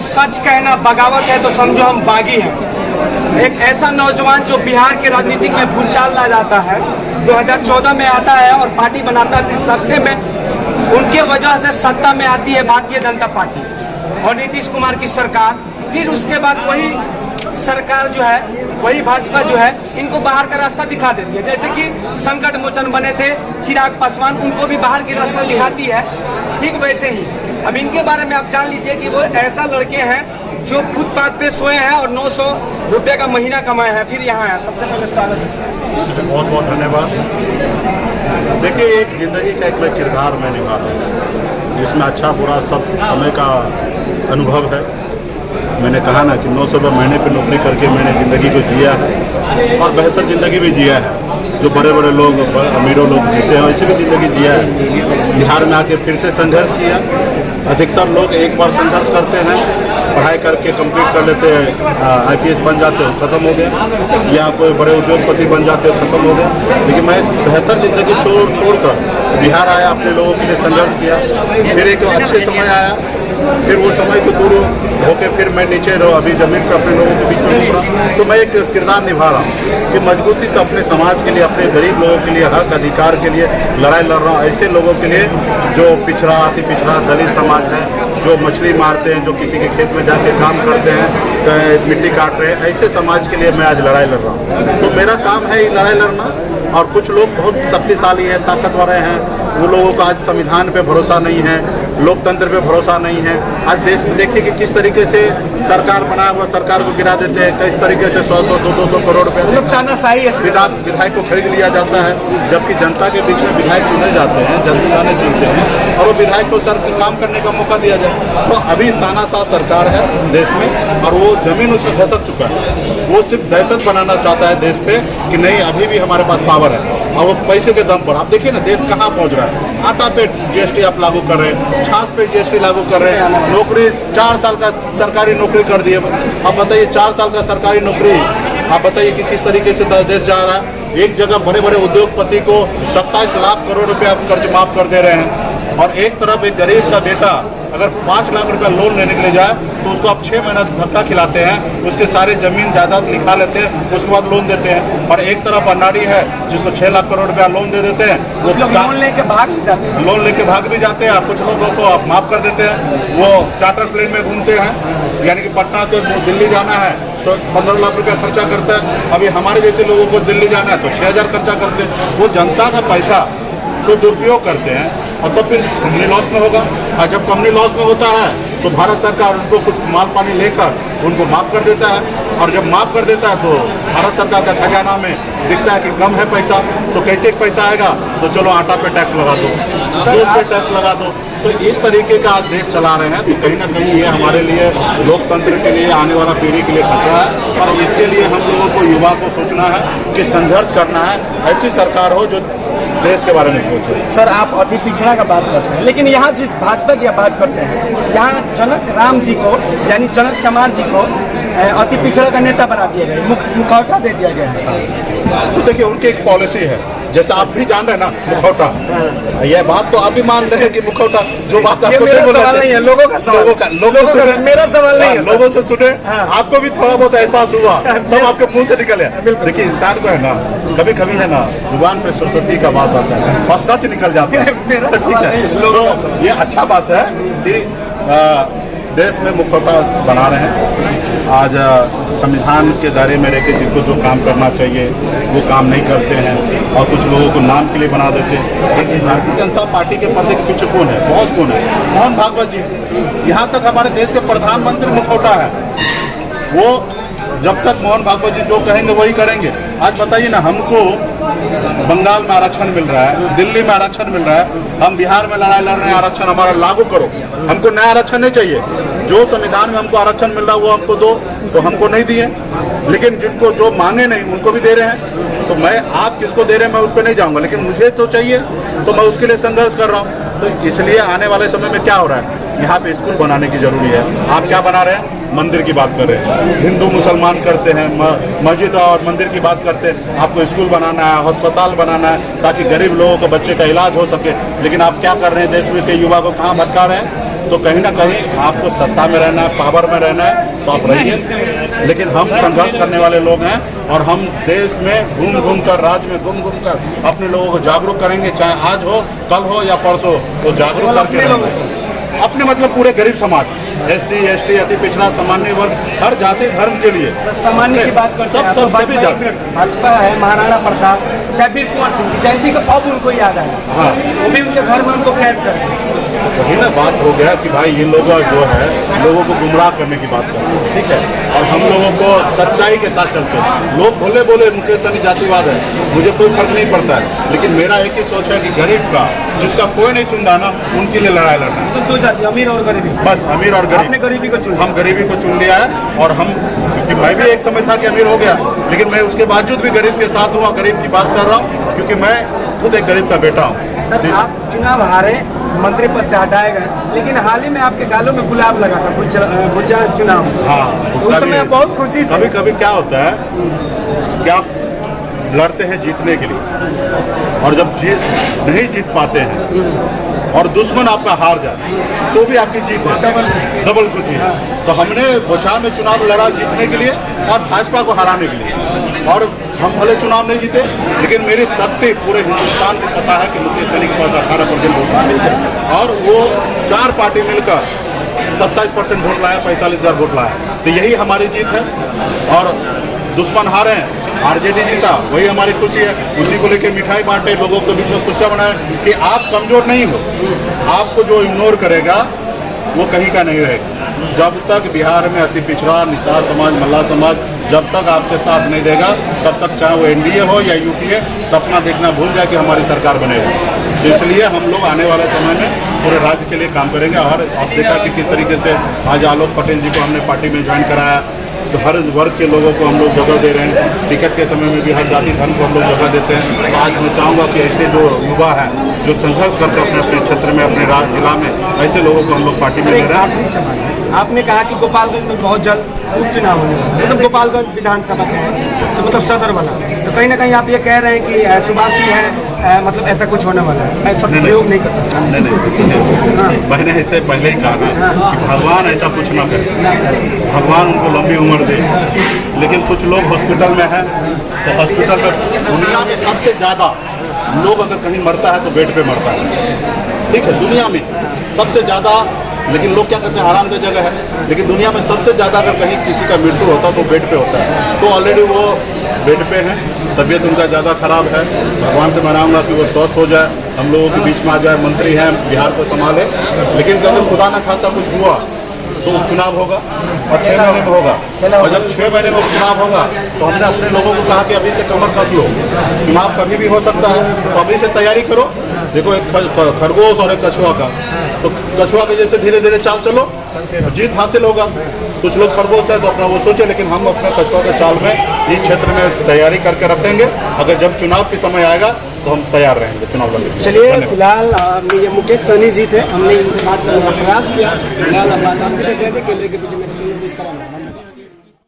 सच कहना बगावत है तो समझो हम बागी हैं। एक ऐसा नौजवान जो बिहार के राजनीति में भूचाल ला जाता है, 2014 में आता है और पार्टी बनाता है, फिर सत्ते में उनके वजह से सत्ता में आती है भारतीय जनता पार्टी और नीतीश कुमार की सरकार। फिर उसके बाद वही सरकार जो है, वही भाजपा जो है, इनको बाहर का रास्ता दिखा देती है। जैसे कि संकट मोचन बने थे चिराग पासवान, उनको भी बाहर की रास्ता दिखाती है। ठीक वैसे ही अब इनके बारे में आप जान लीजिए कि वो ऐसा लड़के हैं जो फुटपाथ पे सोए हैं और 900 रुपये का महीना कमाए हैं, फिर यहाँ आए। सबसे पहले स्वागत है। बहुत बहुत धन्यवाद। देखिए, एक जिंदगी का एक मैं किरदार मैं निभा रहा हूँ जिसमें अच्छा बुरा सब समय का अनुभव है। मैंने कहा ना कि 900 रुपये महीने पे नौकरी करके मैंने ज़िंदगी को जिया है और बेहतर ज़िंदगी भी जिया है। जो बड़े बड़े लोग, अमीरों लोग जीते हैं, ऐसी भी ज़िंदगी जिया है। बिहार में आके फिर से संघर्ष किया। अधिकतर लोग एक बार संघर्ष करते हैं, पढ़ाई करके कंप्लीट कर लेते हैं, IPS बन जाते हैं, ख़त्म हो गया, या कोई बड़े उद्योगपति बन जाते हैं, ख़त्म हो गया। लेकिन मैं बेहतर ज़िंदगी छोड़कर बिहार आया, अपने लोगों के लिए संघर्ष किया। फिर एक अच्छे समय आया, फिर वो समय को दूर होकर फिर मैं नीचे अभी ज़मीन पर अपने लोगों के बीच में घूम रहा। तो मैं एक किरदार निभा रहा हूँ कि मजबूती से अपने समाज के लिए, अपने गरीब लोगों के लिए, हक अधिकार के लिए लड़ाई लड़ रहा हूँ। ऐसे लोगों के लिए जो पिछड़ा, अति पिछड़ा दलित समाज है, जो मछली मारते हैं, जो किसी के खेत में जाके काम करते हैं, मिट्टी काट रहे हैं, ऐसे समाज के लिए मैं आज लड़ाई लड़ रहा हूँ। तो मेरा काम है ये लड़ाई लड़ना। और कुछ लोग बहुत शक्तिशाली हैं, ताकतवर हैं, वो लोगों का आज संविधान पे भरोसा नहीं है, लोकतंत्र पे भरोसा नहीं है। आज देश में देखिए कि किस तरीके से सरकार बनाया हुआ सरकार को गिरा देते हैं, किस तरीके से 100-100, 200 करोड़ रुपए विधायक को खरीद लिया जाता है, जबकि जनता के बीच में विधायक चुने जाते हैं, जनता ने चुनते हैं और वो विधायक को काम करने का मौका दिया जाए। तो अभी तानाशाह सरकार है देश में और वो जमीन उसमें धसक चुका है। वो सिर्फ दहशत बनाना चाहता है देश पे कि नहीं अभी भी हमारे पास पावर है, और वो पैसे के दम पर। आप देखिए ना देश कहाँ पहुँच रहा है। आटा पे GST आप लागू कर रहे हैं, छाछ पे GST लागू कर रहे हैं, नौकरी 4 साल का सरकारी नौकरी कर दिए। आप बताइए 4 साल का सरकारी नौकरी, आप बताइए कि किस तरीके से देश जा रहा है। एक जगह बड़े बड़े उद्योगपति को 27 लाख करोड़ रुपए आप कर्ज माफ कर दे रहे हैं, और एक तरफ एक गरीब का बेटा अगर 5 लाख रुपया लोन लेने के लिए जाए तो उसको आप 6 महीना धक्का खिलाते हैं, उसके सारे जमीन जायदाद लिखा लेते हैं, उसके बाद लोन देते हैं। और एक तरफ अन्नाड़ी है जिसको 6 लाख करोड़ रुपया लोन दे देते हैं, वो लोन लेके भाग भी जाते हैं। कुछ लोगों को आप माफ कर देते हैं, वो चार्टर प्लेन में घूमते हैं, यानी कि पटना से दिल्ली जाना है तो 15 लाख रुपया खर्चा करता है। अभी हमारे जैसे लोगों को दिल्ली जाना है तो 6,000 खर्चा करते हैं। वो जनता का पैसा को दुरुपयोग करते हैं और तब फिर कंपनी लॉस में होगा। और जब कंपनी लॉस में होता है तो भारत सरकार उनको कुछ माल पानी लेकर उनको माफ़ कर देता है, और जब माफ़ कर देता है तो भारत सरकार का खजाना में दिखता है कि कम है पैसा। तो कैसे पैसा आएगा? तो चलो आटा पे टैक्स लगा दो, दूध पे टैक्स लगा दो। तो इस तरीके का आज देश चला रहे हैं। तो कहीं ना कहीं ये हमारे लिए, लोकतंत्र के लिए, आने वाला पीढ़ी के लिए खतरा है, और इसके लिए हम लोगों को, युवा को सोचना है कि संघर्ष करना है। ऐसी सरकार हो जो देश के बारे में सोचे। सर, आप अति पिछड़ा का बात करते हैं, लेकिन यहाँ जिस भाजपा की बात करते हैं, यहाँ जनक राम जी को, यानी जनक समाज जी को अति पिछड़ा का नेता बना दिया गया, मुखौटा दे दिया गया है। तो देखिए, उनकी एक पॉलिसी है, जैसा आप भी जान रहे हैं ना, मुखौटा। यह बात तो आप भी मान रहे हैं कि मुखौटा जो बात आपको नहीं बोलना चाहिए, लोगों से सुने, मेरा सवाल नहीं है, लोगों से सुने, आपको भी थोड़ा बहुत एहसास हुआ तब आपके मुंह से निकले। देखिए, इंसान को है ना, कभी कभी है ना, जुबान पे सरस्वती का वास आता है और सच निकल जाता है। ठीक है, तो ये अच्छा बात है कि देश में मुखौटा बना रहे हैं। आज संविधान के दायरे में रहकर जिनको जो काम करना चाहिए वो काम नहीं करते हैं, और कुछ लोगों को नाम के लिए बना देते हैं। लेकिन भारतीय जनता पार्टी के पर्दे के पीछे कौन है? बॉस कौन है? मोहन भागवत जी। यहाँ तक हमारे देश के प्रधानमंत्री मुखौटा है। वो जब तक मोहन भागवत जी जो कहेंगे वही करेंगे। आज बताइए ना, हमको बंगाल में आरक्षण मिल रहा है, दिल्ली में आरक्षण मिल रहा है, हम बिहार में लड़ाई लड़ रहे हैं, आरक्षण हमारा लागू करो। हमको नया आरक्षण नहीं चाहिए, जो संविधान में हमको आरक्षण मिल रहा है वो हमको दो। तो हमको नहीं दिए, लेकिन जिनको जो मांगे नहीं उनको भी दे रहे हैं। तो मैं, आप किसको दे रहे हैं मैं उस पर नहीं जाऊँगा, लेकिन मुझे तो चाहिए, तो मैं उसके लिए संघर्ष कर रहा हूँ। तो इसलिए आने वाले समय में क्या हो रहा है, यहाँ पे स्कूल बनाने की जरूरी है। आप क्या बना रहे हैं? मंदिर की बात कर रहे हैं। हिंदू मुसलमान करते हैं, मस्जिद और मंदिर की बात करते हैं। आपको स्कूल बनाना है, अस्पताल बनाना है, ताकि गरीब लोगों के बच्चे का इलाज हो सके। लेकिन आप क्या कर रहे हैं? देश में के युवा को कहाँ भटका रहे हैं? तो कहीं ना कहीं आपको सत्ता में रहना है, पावर में रहना है तो आप रहिए, लेकिन हम संघर्ष करने वाले लोग हैं और हम देश में घूम घूम कर, राज्य में घूम घूम कर अपने लोगों को जागरूक करेंगे, चाहे आज हो, कल हो या परसों, तो जागरूक करके रहेंगे। अपने मतलब पूरे गरीब समाज, SC ST अति पिछड़ा सामान्य वर्ग, हर जाति धर्म के लिए। सामान्य की बात करते हैं, सब सभी जाति। भाजपा है, महाराणा प्रताप, चाहे वीर कुंवर सिंह की जयंती का अब उनको याद आया, हाँ, वो भी उनके घर में उनको कैद कर दिया। वही ना बात हो गया कि भाई ये लोग जो है लोगों को गुमराह करने की बात करते हैं, ठीक है, और हम लोगों को सच्चाई के साथ चलते हैं। लोग भोले बोले मुकेश सहनी जातिवाद है, मुझे कोई फर्क नहीं पड़ता है, लेकिन मेरा एक ही सोच है कि गरीब का, जिसका कोई नहीं सुन रहा ना, उनके लिए लड़ाई लड़ना है। तो दो जाति, अमीर और गरीबी, बस अमीर और आपने गरीब, गरीबी को चुना। हम गरीबी को चुन लिया है। और हम, क्योंकि मैं भी एक समय था कि अमीर हो गया, लेकिन मैं उसके बावजूद भी गरीब के साथ हूँ, गरीब की बात कर रहा हूँ, क्योंकि मैं खुद एक गरीब का बेटा हूँ। सर, आप चुनाव हारे, मंत्री पद से हटाए गए, लेकिन हाल ही में आपके गालों में गुलाब लगा था भुजा चुनाव। हाँ, उस समय बहुत खुशी थी। कभी कभी क्या होता है कि आप लड़ते हैं जीतने के लिए, और जब नहीं जीत पाते हैं और दुश्मन आपका हार जाए तो भी आपकी जीत है, डबल खुशी है। तो हमने भुजा में चुनाव लड़ा जीतने के लिए और भाजपा को हराने के लिए, और हम भले चुनाव नहीं जीते, लेकिन मेरी शक्ति पूरे हिंदुस्तान को पता है कि मुकेश सहनी के पास 18% वोट है और वो 4 पार्टी मिलकर 27% वोट लाया, 45,000 वोट लाया। तो यही हमारी जीत है। और दुश्मन हारे हैं, RJD जीता, वही हमारी खुशी है। उसी को लेकर मिठाई बांटे, लोगों को बीच में खुशियाँ बनाए कि आप कमजोर नहीं हो, आपको जो इग्नोर करेगा वो कहीं का नहीं रहेगा। जब तक बिहार में अति पिछड़ा, निषाद समाज, मल्लाह समाज जब तक आपके साथ नहीं देगा, तब तक चाहे वो NDA हो या UPA, सपना देखना भूल जाए कि हमारी सरकार बनेगी। तो इसलिए हम लोग आने वाले समय में पूरे राज्य के लिए काम करेंगे। और आप देखा कि किस तरीके से आज आलोक पटेल जी को हमने पार्टी में ज्वाइन कराया, तो हर वर्ग के लोगों को हम लोग जगह दे रहे हैं। टिकट के समय में भी हर जाति धर्म को हम लोग जगह देते हैं। आज मैं चाहूँगा कि ऐसे जो युवा हैं, जो संघर्ष करते अपने अपने क्षेत्र में, अपने जिला में, ऐसे लोगों को हम लोग पार्टी में दे रहे हैं। आपने कहा कि गोपालगंज में बहुत जल्द उपचुनाव होने वाला है, मतलब गोपालगंज विधानसभा का है, तो मतलब सदर वाला, तो कहीं ना कहीं आप ये कह रहे हैं कि सुभाष जी है, मतलब ऐसा कुछ होने वाला है, ऐसा प्रयोग नहीं कर सकता। नहीं, मैंने इससे पहले ही कहा ना कि भगवान ऐसा कुछ ना करे, भगवान उनको लंबी उम्र दे। लेकिन कुछ लोग हॉस्पिटल में हैं, तो हॉस्पिटल में दुनिया में सबसे ज़्यादा लोग अगर कहीं मरता है तो बेड पे मरता है, ठीक है, दुनिया में सबसे ज़्यादा। लेकिन लोग क्या कहते हैं आराम की जगह है, लेकिन दुनिया में सबसे ज़्यादा अगर कहीं किसी का मृत्यु होता है तो बेड पे होता है। तो ऑलरेडी वो बेड पे हैं, तबीयत उनका ज़्यादा खराब है। भगवान से मनाऊंगा कि वो स्वस्थ हो जाए, हम लोगों के बीच में आ जाए, मंत्री हैं, बिहार को संभाले। लेकिन अगर खुदा न खासा कुछ हुआ तो उपचुनाव होगा और 6 महीने में होगा, और जब 6 महीने में उपचुनाव होगा तो हमने अपने लोगों को कहा कि अभी से कमर कस लो, चुनाव कभी भी हो सकता है, तो अभी से तैयारी करो। देखो, एक खरगोश और एक कछुआ का, तो कछुआ के जैसे धीरे धीरे चाल चलो, जीत हासिल होगा। कुछ लोग खरगोश है तो अपना वो सोचे, लेकिन हम अपने कछुआ के चाल में इस क्षेत्र में तैयारी करके रखेंगे। अगर जब चुनाव के समय आएगा तो हम तैयार रहेंगे चुनाव लड़ने के लिए। चलिए, फिलहाल ये मुकेश सहनी जी थे, हमने इनसे बात करने का प्रयास किया। फिलहाल आप बात के पीछे मेरे